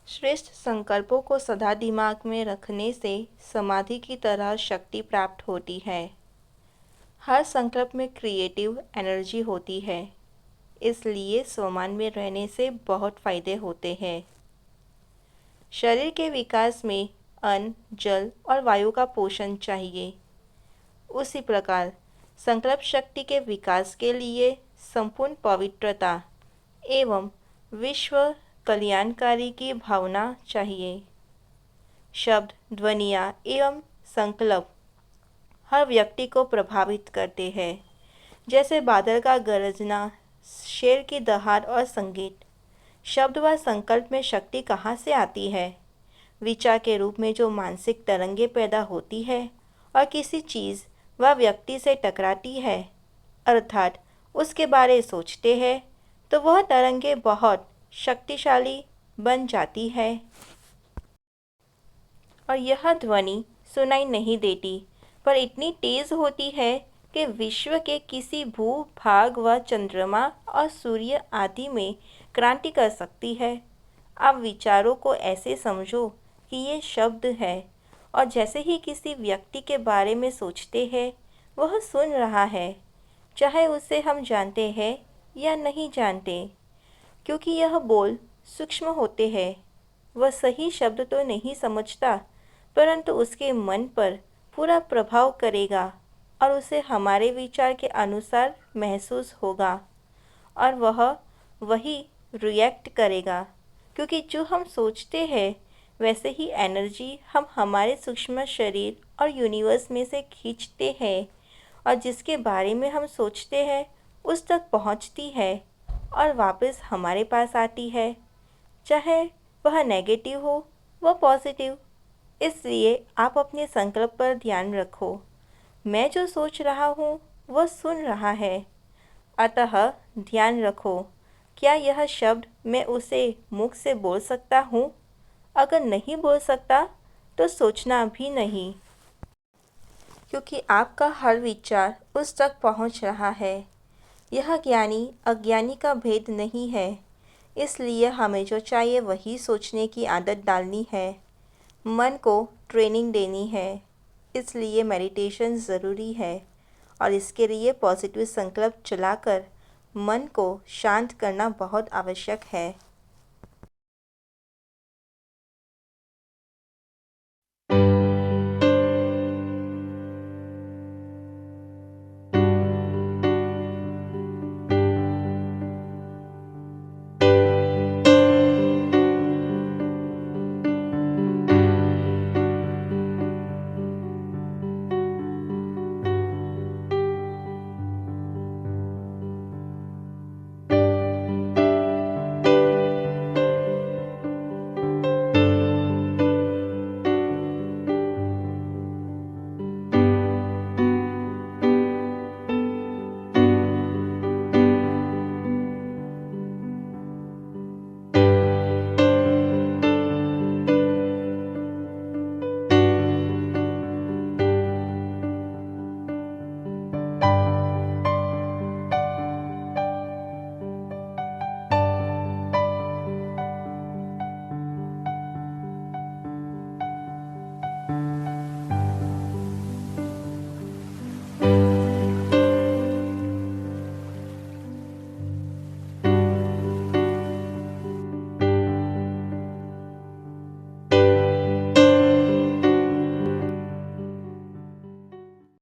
श्रेष्ठ संकल्पों को सदा दिमाग में रखने से समाधि की तरह शक्ति प्राप्त होती है। हर संकल्प में क्रिएटिव एनर्जी होती है, इसलिए स्वमान में रहने से बहुत फायदे होते हैं। शरीर के विकास में अन्न, जल और वायु का पोषण चाहिए। उसी प्रकार संकल्प शक्ति के विकास के लिए संपूर्ण पवित्रता एवं विश्व कल्याणकारी की भावना चाहिए। शब्द, ध्वनियाँ एवं संकल्प हर व्यक्ति को प्रभावित करते हैं, जैसे बादल का गरजना, शेर की दहाड़ और संगीत। शब्द व संकल्प में शक्ति कहाँ से आती है? विचार के रूप में जो मानसिक तरंगे पैदा होती है और किसी चीज़ व व्यक्ति से टकराती है, अर्थात उसके बारे सोचते हैं, तो वह तरंगे बहुत शक्तिशाली बन जाती है और यह ध्वनि सुनाई नहीं देती, पर इतनी तेज होती है कि विश्व के किसी भूभाग व चंद्रमा और सूर्य आदि में क्रांति कर सकती है। आप विचारों को ऐसे समझो कि ये शब्द है और जैसे ही किसी व्यक्ति के बारे में सोचते हैं, वह सुन रहा है, चाहे उसे हम जानते हैं या नहीं जानते, क्योंकि यह बोल सूक्ष्म होते हैं। वह सही शब्द तो नहीं समझता, परंतु उसके मन पर पूरा प्रभाव करेगा और उसे हमारे विचार के अनुसार महसूस होगा और वह वही रिएक्ट करेगा, क्योंकि जो हम सोचते हैं वैसे ही एनर्जी हम हमारे सूक्ष्म शरीर और यूनिवर्स में से खींचते हैं और जिसके बारे में हम सोचते हैं उस तक पहुंचती है और वापस हमारे पास आती है, चाहे वह नेगेटिव हो व पॉजिटिव। इसलिए आप अपने संकल्प पर ध्यान रखो। मैं जो सोच रहा हूँ वह सुन रहा है, अतः ध्यान रखो, क्या यह शब्द मैं उसे मुख से बोल सकता हूँ? अगर नहीं बोल सकता तो सोचना भी नहीं, क्योंकि आपका हर विचार उस तक पहुँच रहा है। यह ज्ञानी अज्ञानी का भेद नहीं है, इसलिए हमें जो चाहिए वही सोचने की आदत डालनी है। मन को ट्रेनिंग देनी है, इसलिए मेडिटेशन ज़रूरी है और इसके लिए पॉजिटिव संकल्प चलाकर मन को शांत करना बहुत आवश्यक है।